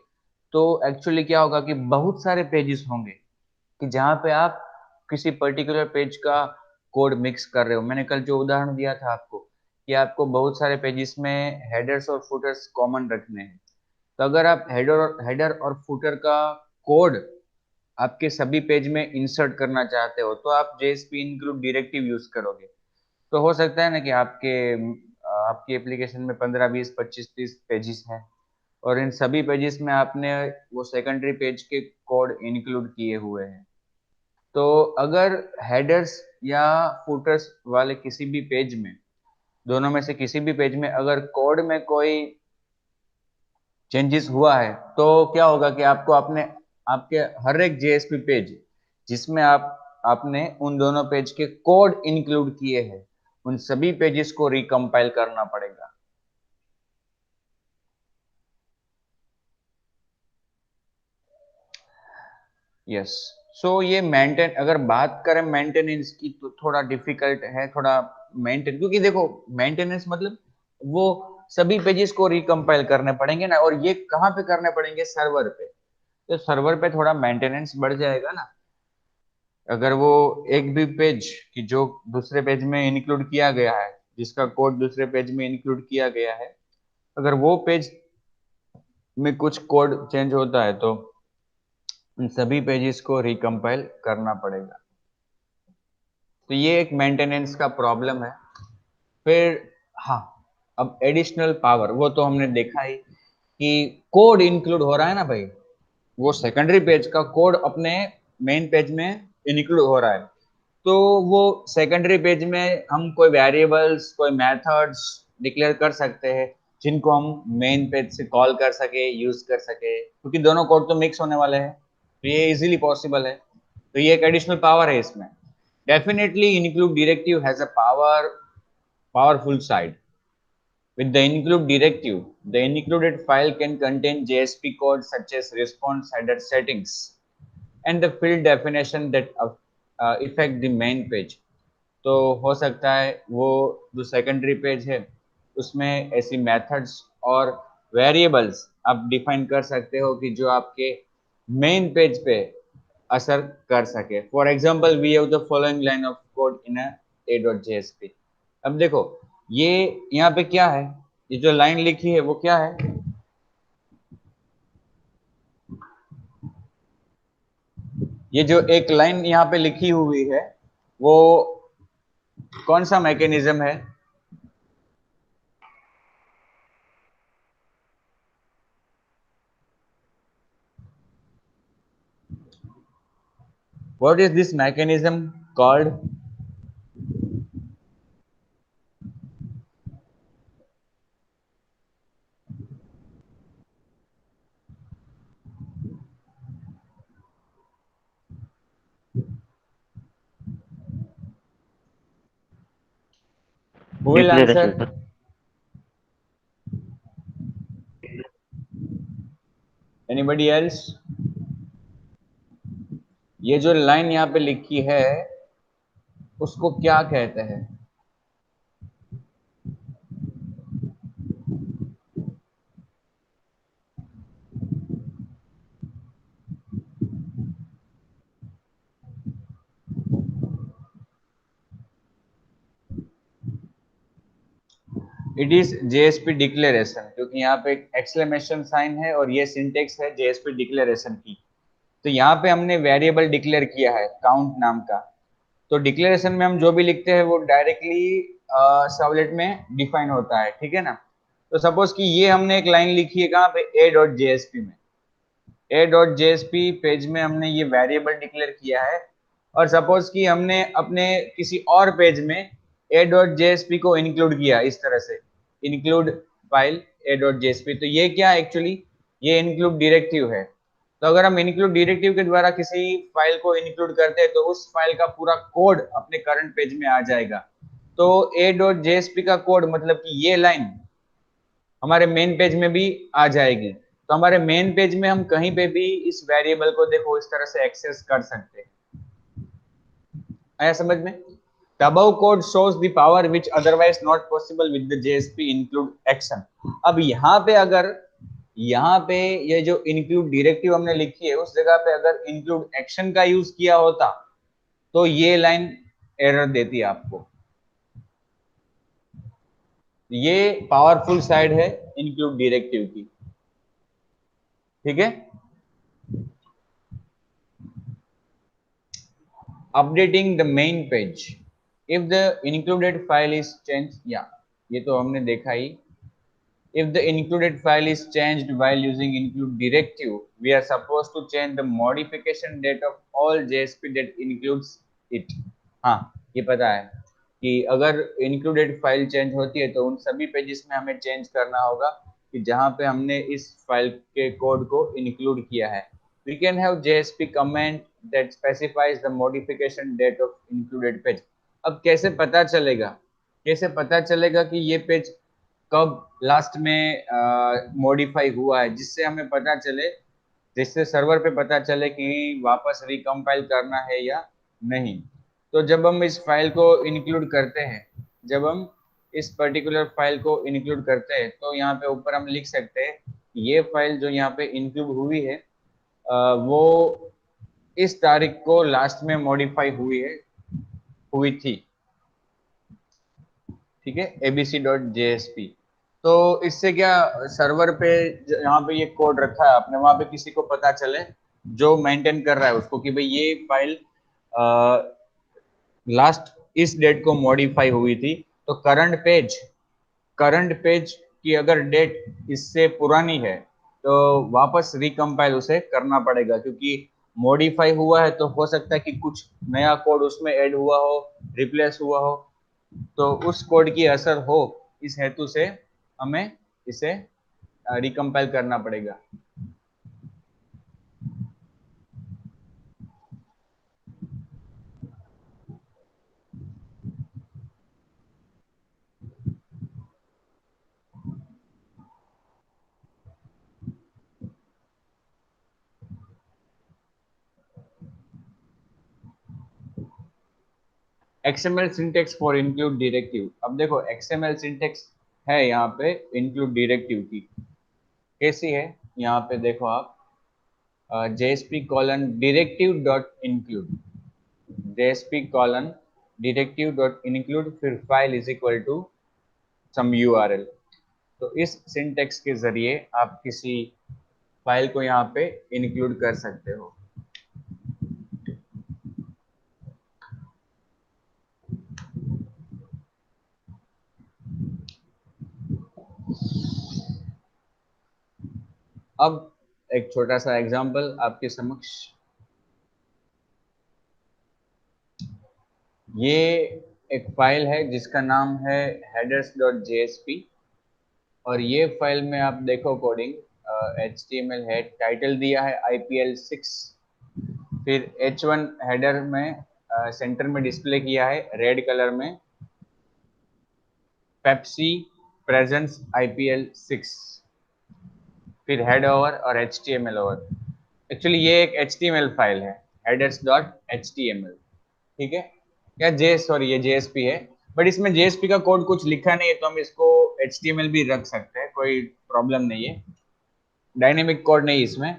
तो एक्चुअली क्या होगा कि बहुत सारे पेजेस होंगे कि जहाँ पे आप किसी पर्टिकुलर पेज का कोड मिक्स कर रहे हो। मैंने कल जो उदाहरण दिया था आपको कि आपको बहुत सारे पेजेस में हेडर्स और फुटर्स कॉमन रखने हैं, तो अगर आप हेडर और फुटर का कोड आपके सभी पेज में इंसर्ट करना चाहते हो, तो आप जेएसपी इंक्लूड डायरेक्टिव यूज करोगे। तो हो सकता है ना कि आपकी एप्लीकेशन में 15 20 25 30 पेजेस हैं, और इन सभी पेजेस में आपने वो सेकेंडरी पेज के कोड इंक्लूड किए हुए हैं। तो अगर हेडर्स या फुटर्स वाले किसी भी पेज में, दोनों में से किसी भी पेज में अगर कोड में कोई चेंजेस हुआ है, तो क्या होगा कि आपको अपने आपके हर एक जेएसपी पेज जिसमें आपने उन दोनों पेज के कोड इंक्लूड किए हैं, उन सभी पेजेस को रिकम्पाइल करना पड़ेगा। यस, सो ये मेंटेन, अगर बात करें मेंटेनेंस की, तो थोड़ा डिफिकल्ट है थोड़ा मेंटेन, क्योंकि देखो मेंटेनेंस मतलब वो सभी पेजेस को रिकम्पाइल करने पड़ेंगे ना, और ये कहाँ पे करने पड़ेंगे? सर्वर पे। तो सर्वर पे थोड़ा मेंटेनेंस बढ़ जाएगा ना। अगर वो एक भी पेज कि जो दूसरे पेज में इंक्लूड किया गया है, जिसका कोड दूसरे पेज में इंक्लूड किया गया है, अगर वो पेज में कुछ कोड चेंज होता है, तो उन सभी पेजेस को रिकम्पाइल करना पड़ेगा। तो ये एक मेंटेनेंस का प्रॉब्लम है। फिर हाँ, अब एडिशनल पावर, वो तो हमने देखा ही कि कोड इंक्लूड हो रहा है ना भाई, वो सेकेंडरी पेज का कोड अपने मेन पेज में इंक्लूड हो रहा है। तो वो सेकेंडरी पेज में हम कोई वेरिएबल्स, कोई मेथड्स डिक्लेयर कर सकते हैं, जिनको हम मेन पेज से कॉल कर सके, यूज कर सके, क्योंकि दोनों कोड तो मिक्स होने वाले हैं, तो ये इजीली पॉसिबल है। तो ये एक एडिशनल पावर है इसमें। Definitely include directive has a powerful side. With the include directive, the included file can contain JSP code such as response header settings and the field definition that affect the main page। तो हो सकता है वो जो secondary page है उसमें ऐसी methods और वेरिएबल्स आप डिफाइन कर सकते हो कि जो आपके मेन पेज पे असर कर सके। For example we have the following line of code in a.jsp। अब देखो ये यहाँ पे क्या है, ये जो लाइन लिखी है वो क्या है? ये जो एक लाइन यहाँ पे लिखी हुई है वो कौन सा मैकेनिज्म है? What is this mechanism called? Who will answer? Declaration, sir. Anybody else? ये जो लाइन यहाँ पे लिखी है उसको क्या कहते हैं? इट इज जेएसपी डिक्लेरेशन, क्योंकि यहाँ पे एक एक्सक्लेमेशन साइन है और ये सिंटेक्स है जेएसपी डिक्लेरेशन की। तो यहाँ पे हमने वेरिएबल डिक्लेयर किया है काउंट नाम का। तो डिक्लेरेशन में हम जो भी लिखते हैं वो डायरेक्टली सर्वलेट में डिफाइन होता है, ठीक है ना। तो सपोज कि ये हमने एक लाइन लिखी है कहाँ पे, a.jsp में। a.jsp पेज में हमने ये वेरिएबल डिक्लेयर किया है, और सपोज कि हमने अपने किसी और पेज में a.jsp को इंक्लूड किया इस तरह से, इंक्लूड फाइल a.jsp। तो ये क्या एक्चुअली, ये इंक्लूड डायरेक्टिव है। तो अगर हम इंक्लूड डायरेक्टिव के द्वारा किसी फाइल को इंक्लूड करते हैं तो उस फाइल का पूरा कोड अपने करंट पेज में आ जाएगा। तो a.jsp का कोड मतलब कि ये लाइन हमारे मेन पेज में भी आ जाएगी। तो हमारे मेन पेज में हम कहीं पे भी इस वेरिएबल को देखो इस तरह से एक्सेस कर सकते हैं। आया समझ में? The above code shows the power which otherwise not possible with the JSP include action। अब यहाँ पे ये जो include डायरेक्टिव हमने लिखी है उस जगह पे अगर include action का यूज किया होता तो ये लाइन एरर देती है आपको। ये पावरफुल साइड है include डायरेक्टिव की, ठीक है। Updating the main page if the included file is changed, या ये तो हमने देखा ही। If the included file is changed while using include directive, we are supposed to change the modification date of all JSP that includes it। हाँ, ये पता है कि अगर included फाइल चेंज होती है तो उन सभी पेजेस में हमें चेंज करना होगा कि जहाँ पे हमने इस फाइल के कोड को इंक्लूड किया है। We can have JSP comment that specifies the modification date of included page। अब कैसे पता चलेगा, कैसे पता चलेगा कि ये पेज कब लास्ट में मॉडिफाई हुआ है, जिससे हमें पता चले, जिससे सर्वर पे पता चले कि वापस रिकम्पाइल करना है या नहीं। तो जब हम इस फाइल को इंक्लूड करते हैं, जब हम इस पर्टिकुलर फाइल को इंक्लूड करते हैं तो यहाँ पे ऊपर हम लिख सकते हैं ये फाइल जो यहाँ पे इंक्लूड हुई है वो इस तारीख को लास्ट में मॉडिफाई हुई थी, ठीक है, abc.jsp। तो इससे क्या सर्वर पे यहाँ पे ये कोड रखा है आपने, वहां पे किसी को पता चले जो मेंटेन कर रहा है उसको कि भाई ये फाइल लास्ट इस डेट को मॉडिफाई हुई थी। तो करंट पेज की अगर डेट इससे पुरानी है तो वापस रिकम्पाइल उसे करना पड़ेगा, क्योंकि मॉडिफाई हुआ है तो हो सकता है कि कुछ नया कोड उसमें ऐड हुआ हो, रिप्लेस हुआ हो, तो उस कोड की असर हो, इस हेतु से हमें इसे रिकम्पाइल करना पड़ेगा। XML syntax for include directive. अब देखो XML सिंटेक्स है यहाँ पे इंक्लूड डायरेक्टिव की, कैसी है यहाँ पे देखो आप, JSP:directive.include, JSP:directive.include फिर file is equal to some URL। तो इस सिंटेक्स के जरिए आप किसी फाइल को यहाँ पे इंक्लूड कर सकते हो। अब एक छोटा सा एग्जांपल आपके समक्ष, ये एक फाइल है जिसका नाम है headers.jsp, और ये फाइल में आप देखो कोडिंग HTML है, टाइटल दिया है IPL6, फिर H1 हेडर में सेंटर में डिस्प्ले किया है रेड कलर में, पेप्सी प्रेजेंस IPL 6, फिर हेड ओवर और HTML ओवर। एक्चुअली ये एक HTML फाइल है, headers.html, ठीक है, या सॉरी ये JSP है, बट इसमें JSP का कोड कुछ लिखा नहीं है, तो हम इसको HTML भी रख सकते हैं, कोई प्रॉब्लम नहीं है, डायनेमिक कोड नहीं इसमें,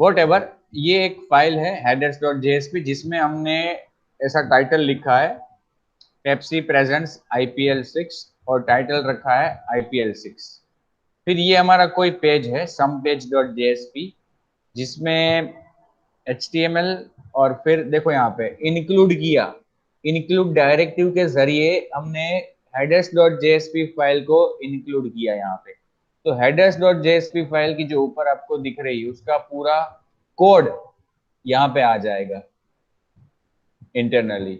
व्हाटएवर। ये एक फाइल है headers.jsp, जिसमें हमने ऐसा टाइटल लिखा है पेप्सी प्रेजेंट्स IPL 6 और टाइटल रखा है IPL 6। फिर ये हमारा कोई पेज है sompage.jsp, जिसमें HTML और फिर देखो यहाँ पे इंक्लूड किया, इंक्लूड डायरेक्टिव के जरिए हमने headers.jsp फाइल को इंक्लूड किया यहाँ पे। तो headers.jsp फाइल की जो ऊपर आपको दिख रही है उसका पूरा कोड यहाँ पे आ जाएगा इंटरनली।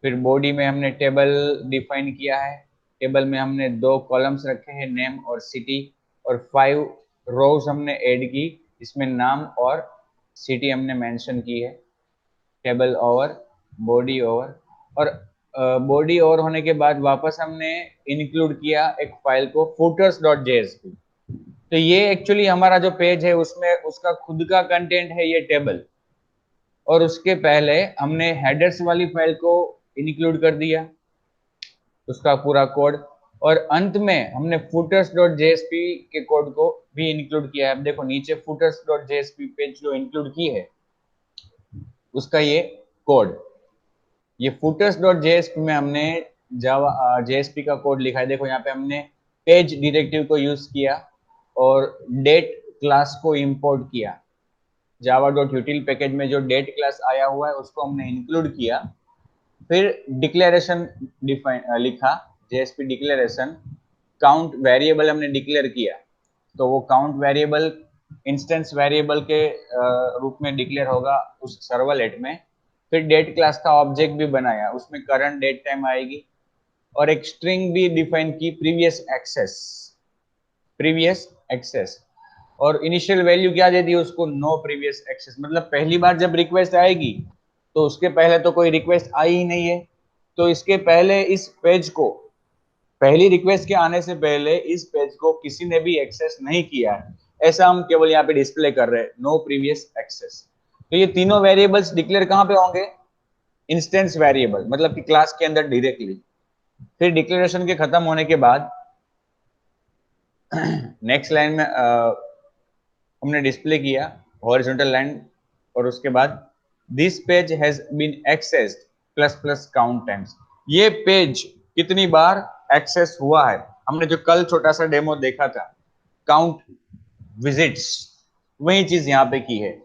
फिर बॉडी में हमने टेबल डिफाइन किया है, टेबल में हमने 2 कॉलम्स रखे हैं, नेम और सिटी, और 5 रोज हमने ऐड की, इसमें नाम और सिटी हमने मेंशन की है। टेबल ओवर, बॉडी ओवर, और बॉडी ओवर होने के बाद वापस हमने इंक्लूड किया एक फाइल को footers.jsp। तो ये एक्चुअली हमारा जो पेज है उसमें उसका खुद का कंटेंट है ये टेबल, और उसके पहले हमने हेडर्स वाली फाइल को इंक्लूड कर दिया उसका पूरा कोड, और अंत में हमने footers.jsp के कोड को भी इंक्लूड किया है। अब देखो नीचे footers.jsp पेज जो इंक्लूड की है उसका ये कोड, ये footers.jsp में हमने जावा JSP का कोड लिखा है। देखो यहाँ पे हमने पेज डायरेक्टिव को यूज किया और डेट क्लास को इंपोर्ट किया, java.util पैकेज में जो डेट क्लास आया हुआ है उसको हमने इंक्लूड किया। फिर डिक्लेरेशन डिफाइन लिखा, JSP डिक्लेरेशन, काउंट वेरिएबल हमने डिक्लेयर किया, तो वो काउंट वेरिएबल इंस्टेंस वेरिएबल के रूप में डिक्लेयर होगा उस सर्वलेट में। फिर डेट क्लास का ऑब्जेक्ट भी बनाया, उसमें करंट डेट टाइम आएगी, और एक स्ट्रिंग भी डिफाइन की प्रीवियस एक्सेस, और इनिशियल वैल्यू क्या दे दी उसको, नो प्रीवियस एक्सेस, मतलब पहली बार जब रिक्वेस्ट आएगी तो उसके पहले तो कोई रिक्वेस्ट आई ही नहीं है, तो इसके पहले इस पेज को, पहली रिक्वेस्ट के आने से पहले इस पेज को किसी ने भी एक्सेस नहीं किया है, ऐसा हम केवल यहाँ पे डिस्प्ले कर रहे हैं, नो प्रीवियस एक्सेस। तो ये तीनों वेरिएबल्स डिक्लेयर कहाँ पे होंगे, इंस्टेंस वेरिएबल, मतलब कि क्लास के अंदर डायरेक्टली। फिर डिक्लेरेशन के खत्म होने के बाद नेक्स्ट लाइन में हमने डिस्प्ले किया हॉरिजॉन्टल लाइन, और उसके बाद this page has been accessed plus plus count times, ये पेज कितनी बार एक्सेस हुआ है, हमने जो कल छोटा सा डेमो देखा था काउंट विजिट्स, वही चीज यहाँ पे की है।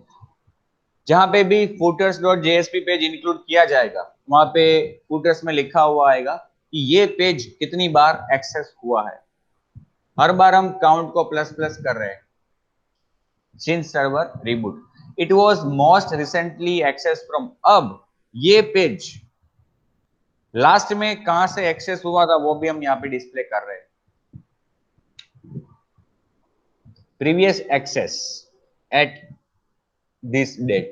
जहां पे भी footers.jsp पेज इंक्लूड किया जाएगा वहां पे footers में लिखा हुआ आएगा कि ये पेज कितनी बार एक्सेस हुआ है, हर बार हम काउंट को प्लस प्लस कर रहे हैं। Since server reboot it was most recently access from, अब ये पेज लास्ट में कहां से एक्सेस हुआ था वो भी हम यहाँ पे डिस्प्ले कर रहे हैं, previous access at this date,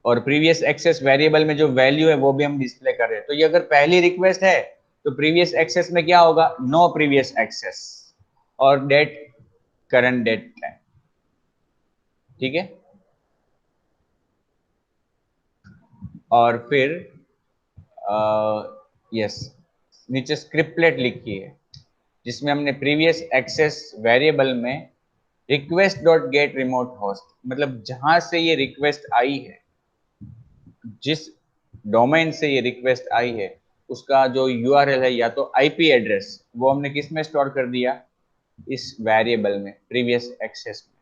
और प्रीवियस एक्सेस वेरिएबल में जो वैल्यू है वो भी हम डिस्प्ले कर रहे हैं। तो ये अगर पहली रिक्वेस्ट है तो प्रीवियस एक्सेस में क्या होगा, नो प्रीवियस एक्सेस, और डेट करंट डेट टाइम, ठीक है। और फिर यस नीचे स्क्रिप्टलेट लिखी है जिसमें हमने प्रीवियस एक्सेस वेरिएबल में request dot gate remote host, मतलब जहां से ये रिक्वेस्ट आई है, जिस डोमेन से ये रिक्वेस्ट आई है उसका जो URL है या तो IP एड्रेस, वो हमने किस में स्टोर कर दिया, इस वेरिएबल में प्रीवियस एक्सेस में,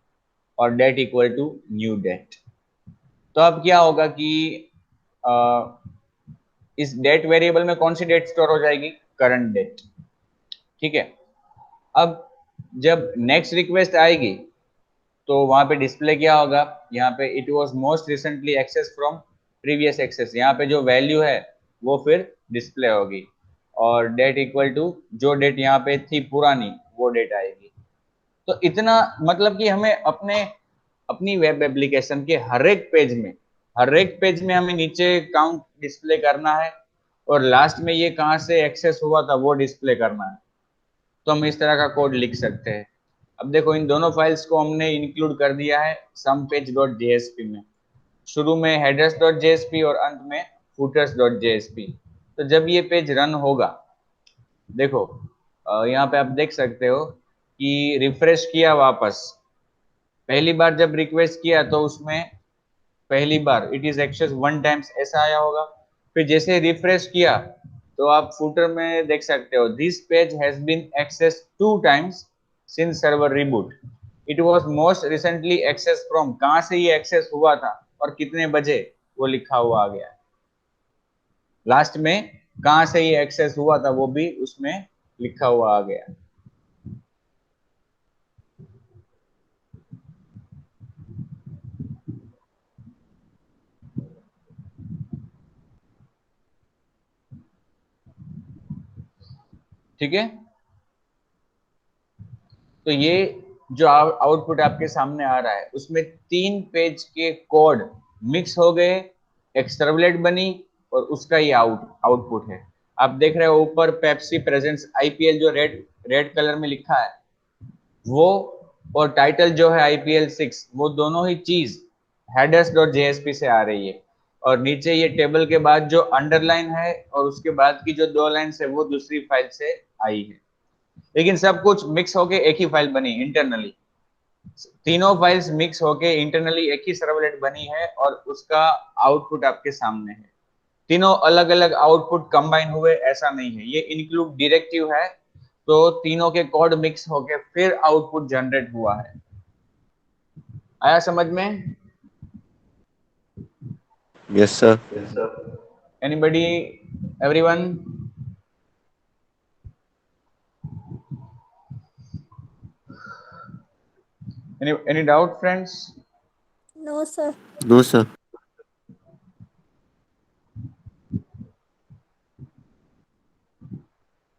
और date equal to new date. तो अब क्या होगा कि इस डेट वेरिएबल में कौन सी डेट स्टोर हो जाएगी, करंट डेट, ठीक है। अब जब नेक्स्ट रिक्वेस्ट आएगी तो वहां पे डिस्प्ले क्या होगा, यहाँ पे it was most recently access from previous access, यहाँ पे जो वैल्यू है वो फिर डिस्प्ले होगी, और डेट इक्वल टू जो डेट यहाँ पे थी पुरानी वो डेट आएगी। तो इतना मतलब कि हमें अपनी वेब एप्लीकेशन के हर एक पेज में हमें नीचे काउंट डिस्प्ले करना है, और लास्ट में ये कहाँ से एक्सेस हुआ था वो डिस्प्ले करना है, तो हम इस तरह का कोड लिख सकते हैं। अब देखो इन दोनों फाइल्स को हमने इंक्लूड कर दिया है sompage.jsp में। शुरू में headers.jsp और अंत में footers.jsp। तो जब ये पेज रन होगा, देखो यहाँ पे आप देख सकते हो कि रिफ्रेश किया वापस, पहली बार जब रिक्वेस्ट किया तो उसमें पहली बार इट इज एक्सेस 1 टाइम्स ऐसा आया होगा। फिर जैसे रिफ्रेश किया तो आप फुटर में देख सकते हो this page has been access 2 times since server reboot. It was most recently access from, कहां से ये एक्सेस हुआ था और कितने बजे वो लिखा हुआ आ गया है। लास्ट में कहां से ये एक्सेस हुआ था वो भी उसमें लिखा हुआ आ गया। ठीक है, तो ये जो आउटपुट आपके सामने आ रहा है उसमें 3 पेज के कोड मिक्स हो गए, एक सर्वलेट बनी और उसका ये आउटपुट है। आप देख रहे हो ऊपर पेप्सी प्रेजेंट्स आईपीएल जो रेड रेड कलर में लिखा है वो, और टाइटल जो है IPL6, वो दोनों ही चीज headers.jsp से आ रही है। और नीचे ये टेबल के बाद जो अंडरलाइन है और उसके बाद की जो 2 लाइन्स है वो दूसरी फाइल से आई है, लेकिन सब कुछ मिक्स होके एक ही फाइल बनी इंटरनली। तीनों फाइल्स मिक्स होके इंटरनली एक ही सर्वलेट बनी है और उसका आउटपुट आपके सामने है। तीनों अलग अलग आउटपुट कंबाइन हुए ऐसा नहीं है, ये इंक्लूड डायरेक्टिव है, तो तीनों के कोड मिक्स होके फिर आउटपुट जनरेट हुआ है। आया समझ में? Yes, sir. Anybody, everyone? any doubt friends? No, sir. No, sir.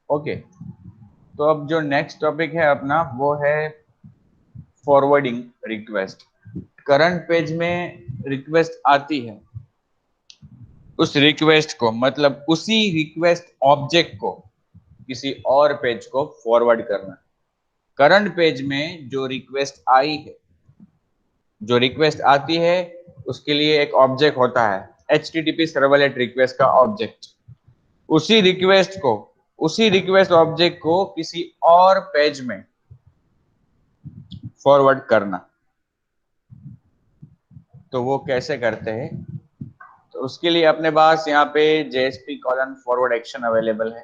Okay, तो अब जो नेक्स्ट टॉपिक है अपना वो है फॉरवर्डिंग रिक्वेस्ट। करंट पेज में रिक्वेस्ट आती है, उस रिक्वेस्ट को मतलब उसी रिक्वेस्ट ऑब्जेक्ट को किसी और पेज को फॉरवर्ड करना। करंट पेज में जो रिक्वेस्ट आई है, जो रिक्वेस्ट आती है उसके लिए एक ऑब्जेक्ट होता है HTTP सर्वलेट रिक्वेस्ट का ऑब्जेक्ट। उसी रिक्वेस्ट ऑब्जेक्ट को किसी और पेज में फॉरवर्ड करना। तो वो कैसे करते हैं? तो उसके लिए अपने पास यहाँ पे JSP:forward एक्शन अवेलेबल है।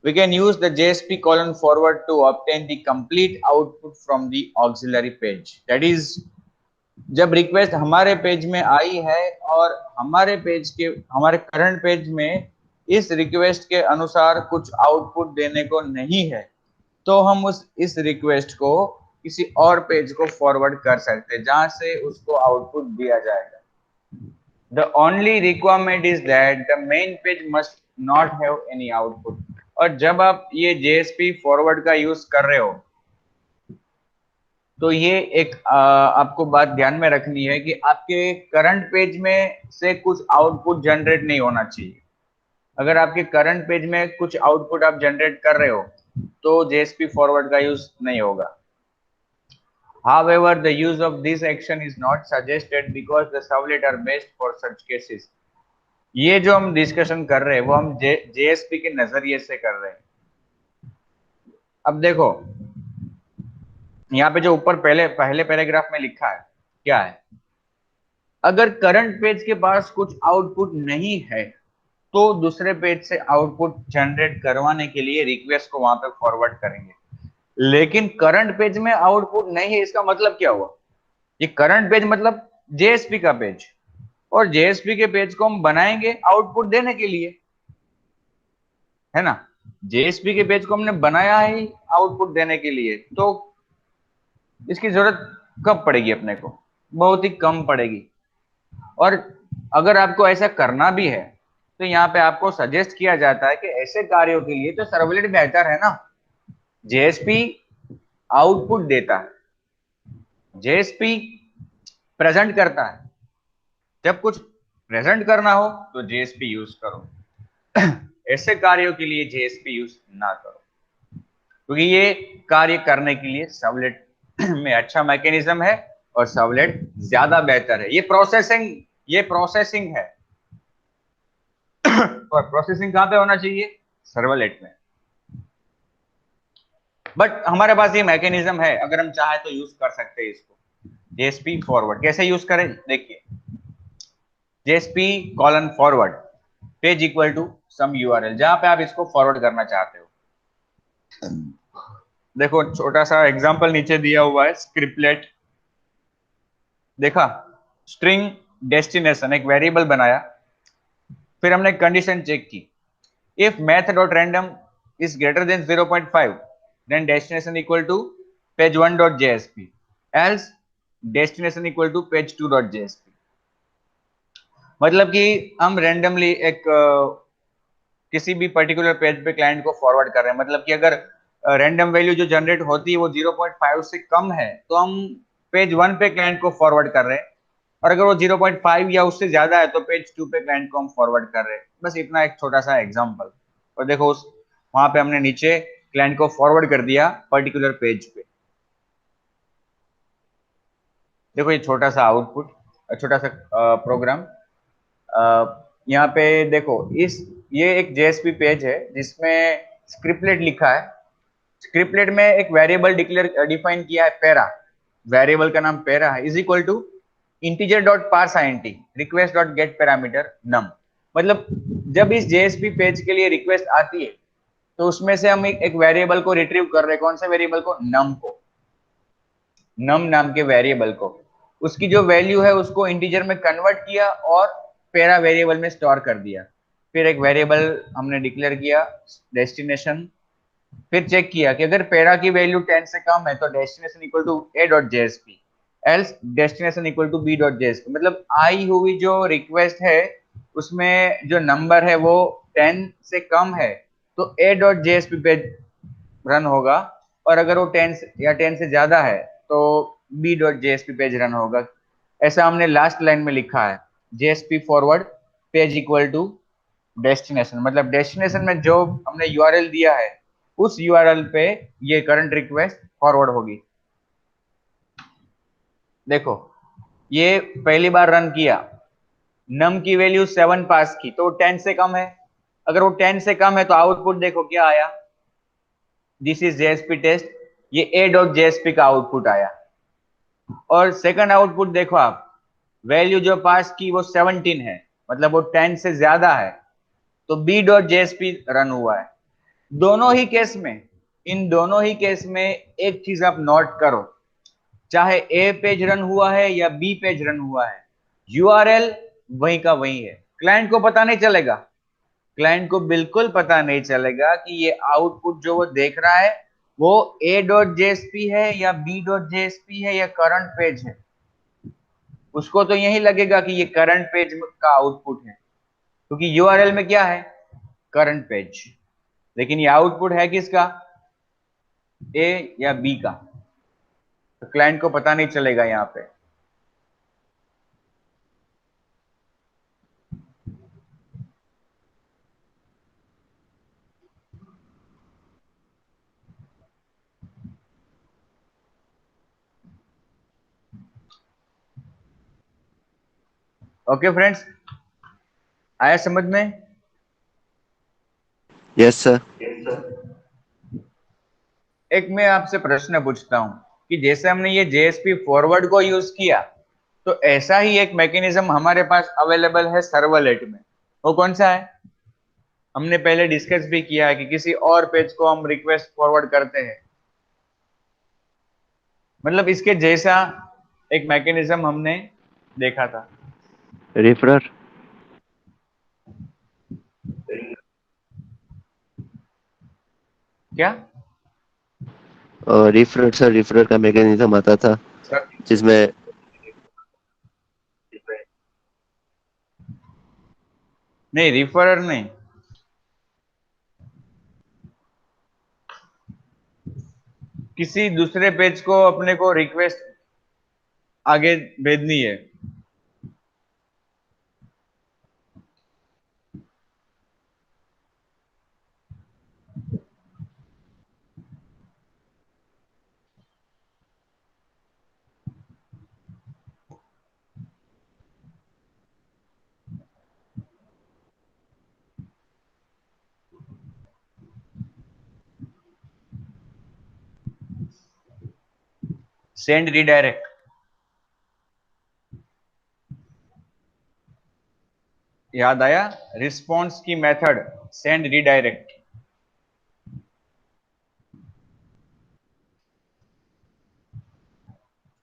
We can use the JSP:forward to obtain the complete output from the auxiliary page. That is, जब रिक्वेस्ट हमारे पेज में आई है और हमारे करंट पेज में इस रिक्वेस्ट के अनुसार कुछ आउटपुट देने को नहीं है, तो हम इस रिक्वेस्ट को किसी और पेज को फॉरवर्ड कर सकते हैं जहां से उसको आउटपुट दिया जाएगा। The only requirement is that the main page must not have any output. और जब आप ये JSP फॉरवर्ड का यूज कर रहे हो तो ये एक आपको बात ध्यान में रखनी है कि आपके करंट पेज में से कुछ आउटपुट जनरेट नहीं होना चाहिए। अगर आपके करंट पेज में कुछ आउटपुट आप जनरेट कर रहे हो तो JSP फॉरवर्ड का यूज नहीं होगा। However, the use of this action is not suggested because the servlet are best for such cases. ये जो हम डिस्कशन कर रहे हैं वो हम JSP के नजरिए से कर रहे हैं। अब देखो यहाँ पे जो ऊपर पहले पैराग्राफ में लिखा है क्या है, अगर करंट पेज के पास कुछ आउटपुट नहीं है तो दूसरे पेज से आउटपुट जनरेट करवाने के लिए रिक्वेस्ट को वहां पे फॉरवर्ड करेंगे। लेकिन करंट पेज में आउटपुट नहीं है, इसका मतलब क्या हुआ? ये करंट पेज मतलब JSP का पेज, और JSP के पेज को हम बनाएंगे आउटपुट देने के लिए, है ना। JSP के पेज को हमने बनाया है आउटपुट देने के लिए, तो इसकी जरूरत कब पड़ेगी अपने को? बहुत ही कम पड़ेगी। और अगर आपको ऐसा करना भी है तो यहाँ पे आपको सजेस्ट किया जाता है कि ऐसे कार्यों के लिए तो सर्वलेट बेहतर है ना। JSP आउटपुट देता है, JSP प्रेजेंट करता है। जब कुछ प्रेजेंट करना हो तो JSP यूज करो। ऐसे कार्यों के लिए जेएसपी यूज ना करो, क्योंकि ये कार्य करने के लिए सर्वलेट में अच्छा मैकेनिज्म है और सर्वलेट ज्यादा बेहतर है। ये प्रोसेसिंग है और प्रोसेसिंग कहाँ पे होना चाहिए? सर्वलेट में। बट हमारे पास ये मैकेनिज्म है, अगर हम चाहे तो यूज कर सकते हैं इसको। जेएसपी फॉरवर्ड कैसे यूज करें? देखिए, JSP colon forward page equal to some URL, जहां पे आप इसको फॉरवर्ड करना चाहते हो। देखो छोटा सा एग्जांपल नीचे दिया हुआ है, स्क्रिप्टलेट। देखा, स्ट्रिंग डेस्टिनेशन एक वेरिएबल बनाया, फिर हमने कंडीशन चेक की, if math dot random is greater than 0.5 then destination equal to page 1 dot JSP, else destination equal to page 2 dot JSP. मतलब कि हम रैंडमली एक किसी भी पर्टिकुलर पेज पे क्लाइंट को फॉरवर्ड कर रहे हैं। मतलब कि अगर रैंडम वैल्यू जो जनरेट होती है वो 0.5 से कम है तो हम पेज 1 पे क्लाइंट को फॉरवर्ड कर रहे हैं, और अगर वो 0.5 या उससे ज्यादा है तो पेज 2 पे क्लाइंट को हम फॉरवर्ड कर रहे हैं। बस इतना एक छोटा सा एग्जांपल। और देखो उस वहां पे हमने नीचे क्लाइंट को फॉरवर्ड कर दिया पर्टिकुलर पेज पे। देखो ये छोटा सा आउटपुट, छोटा सा प्रोग्राम। यहाँ पे देखो, इस ये एक जेएसपी पेज है जिसमें स्क्रिप्टलेट लिखा है। स्क्रिप्टलेट में एक वेरिएबल डिफाइन किया है, पेरा। वेरिएबल का नाम पेरा है, is equal to integer dot parse int request dot get parameter num. मतलब जब इस जेएसपी पेज के लिए रिक्वेस्ट आती है तो उसमें से हम एक वेरिएबल को रिट्रीव कर रहे हैं। कौन से वेरिएबल को? नम को। नम नाम के वेरिएबल को, उसकी जो वैल्यू है उसको इंटीजर में कन्वर्ट किया और पेरा वेरिएबल में स्टोर कर दिया। फिर एक वेरिएबल हमने डिक्लेयर किया डेस्टिनेशन, फिर चेक किया कि अगर पेरा की वैल्यू 10 से कम है तो destination equal to a dot JSP, else destination equal to b dot JSP. मतलब आई हुई जो रिक्वेस्ट है उसमें जो नंबर है वो 10 से कम है तो a डॉट जेएसपी पे रन होगा, और अगर वो 10 या 10 से ज्यादा है तो b dot JSP page run होगा। ऐसा हमने लास्ट लाइन में लिखा है, JSP forward page equal to destination. मतलब डेस्टिनेशन में जो हमने यूआरएल दिया है उस यूआरएल पे ये करंट रिक्वेस्ट फॉरवर्ड होगी। देखो ये पहली बार रन किया, नम की वैल्यू 7 पास की तो 10 से कम है। अगर वो 10 से कम है तो आउटपुट देखो क्या आया, दिस इज जेएसपी टेस्ट, ये a डॉट जेएसपी का आउटपुट आया। और सेकंड आउटपुट देखो आप, वैल्यू जो पास की वो 17 है, मतलब वो 10 से ज्यादा है तो b डॉट जेएसपी रन हुआ है। दोनों ही केस में, इन दोनों ही केस में एक चीज आप नोट करो, चाहे ए पेज रन हुआ है या बी पेज रन हुआ है, यूआरएल वही का वही है। क्लाइंट को पता नहीं चलेगा, क्लाइंट को बिल्कुल पता नहीं चलेगा कि ये आउटपुट जो वो देख रहा है वो a डॉट जेएसपी है या b डॉट जेएसपी है या करंट पेज है। उसको तो यही लगेगा कि ये करंट पेज का आउटपुट है, क्योंकि यूआरएल में क्या है? Current page. लेकिन ये आउटपुट है किसका? ए या बी का। तो क्लाइंट को पता नहीं चलेगा यहाँ पे। ओके फ्रेंड्स, आया समझ में? Yes sir. एक मैं आपसे प्रश्न पूछता हूं कि जैसे हमने ये जेएसपी फॉरवर्ड को यूज किया तो ऐसा ही एक मैकेनिज्म हमारे पास अवेलेबल है सर्वलेट में। वो कौन सा है? हमने पहले डिस्कस भी किया है कि किसी और पेज को हम रिक्वेस्ट फॉरवर्ड करते हैं। मतलब इसके जैसा एक मैकेनिज्म हमने देखा था। रिफरर। क्या? रिफरर सर, रिफरर का मैकेनिज्म आता था जिसमें नहीं, रिफरर नहीं। किसी दूसरे पेज को अपने को रिक्वेस्ट आगे भेजनी है। सेंड रिडायरेक्ट, याद आया? रिस्पॉन्स की मेथड सेंड रिडायरेक्ट।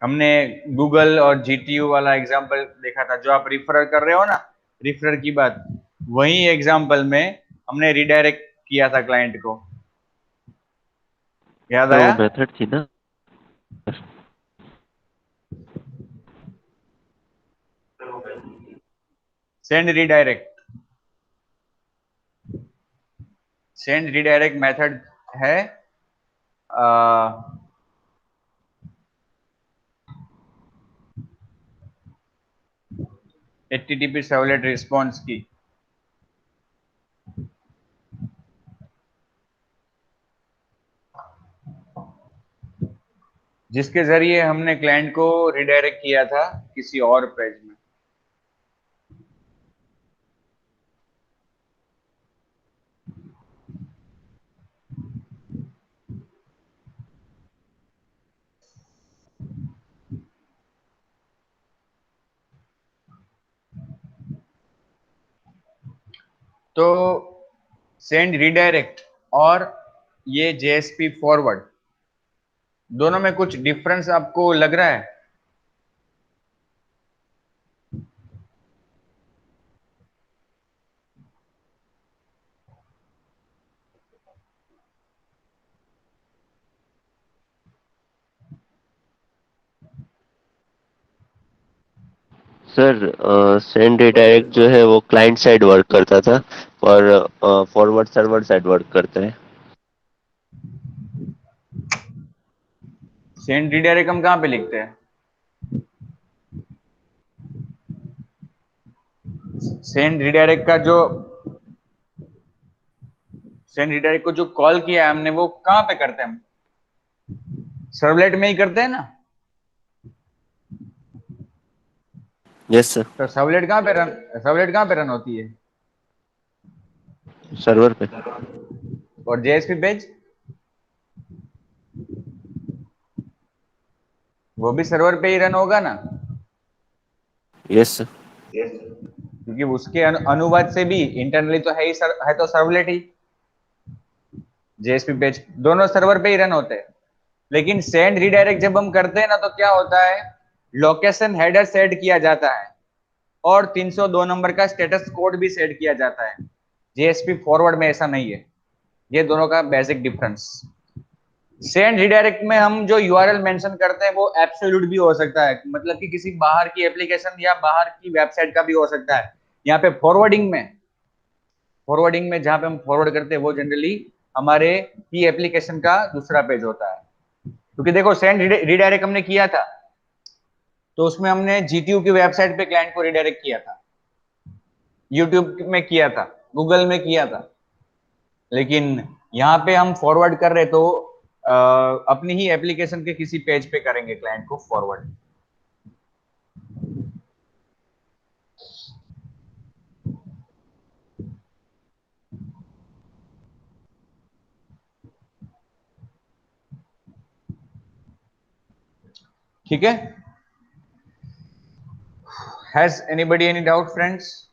हमने गूगल और जीटीयू वाला एग्जांपल देखा था, जो आप रिफर कर रहे हो ना, रिफर की बात, वही एग्जांपल में हमने रिडायरेक्ट किया था क्लाइंट को, याद सर वो आया? मेथड थी ना। Send redirect, send redirect method है एचटीटीपी सर्वलेट रिस्पॉन्स की। जिसके जरिए हमने क्लाइंट को रिडायरेक्ट किया था किसी और पेज में। तो सेंड रिडायरेक्ट और ये जेएसपी फॉरवर्ड, दोनों में कुछ डिफरेंस आपको लग रहा है? सर सेंड रिडायरेक्ट जो है वो क्लाइंट साइड वर्क करता था और फॉरवर्ड सर्वर साइड वर्क करता है। सेंड रिडायरेक्ट हम कहाँ पे लिखते हैं? सेंड रिडायरेक्ट का जो, सेंड रिडायरेक्ट को जो कॉल किया है हमने, वो कहाँ पे करते हैं हम? सर्वलेट में ही करते हैं ना। Yes sir. तो सर्वलेट कहाँ पे रन, सर्वलेट कहाँ पे रन होती है? सर्वर पे। और जेएसपी पेज वो भी सर्वर पे ही रन होगा ना, यस सर। क्योंकि उसके अनुवाद से भी इंटरनली तो है ही है तो सर्वलेट ही, जेएसपी पेज दोनों सर्वर पे ही रन होते हैं। लेकिन सेंड रिडायरेक्ट जब हम करते हैं ना, तो क्या होता है, लोकेशन हेडर सेट किया जाता है और 302 नंबर का स्टेटस कोड भी सेट किया जाता है। जेएसपी फॉरवर्ड में ऐसा नहीं है। ये दोनों का बेसिक डिफरेंस। सेंड रिडायरेक्ट में हम जो यूआरएल मेंशन करते हैं वो एब्सोल्यूट भी हो सकता है, मतलब कि किसी बाहर की एप्लीकेशन या बाहर की वेबसाइट का भी हो सकता है। यहाँ पे फॉरवर्डिंग में जहां पे हम फॉरवर्ड करते हैं वो जनरली हमारे की एप्लीकेशन का दूसरा पेज होता है। क्योंकि देखो, सेंड रिडायरेक्ट हमने किया था तो उसमें हमने जीटीयू की वेबसाइट पे क्लाइंट को रिडायरेक्ट किया था, यूट्यूब में किया था, गूगल में किया था। लेकिन यहाँ पे हम फॉरवर्ड कर रहे तो अपनी ही एप्लीकेशन के किसी पेज पे करेंगे क्लाइंट को फॉरवर्ड। ठीक है? Has anybody any doubt friends?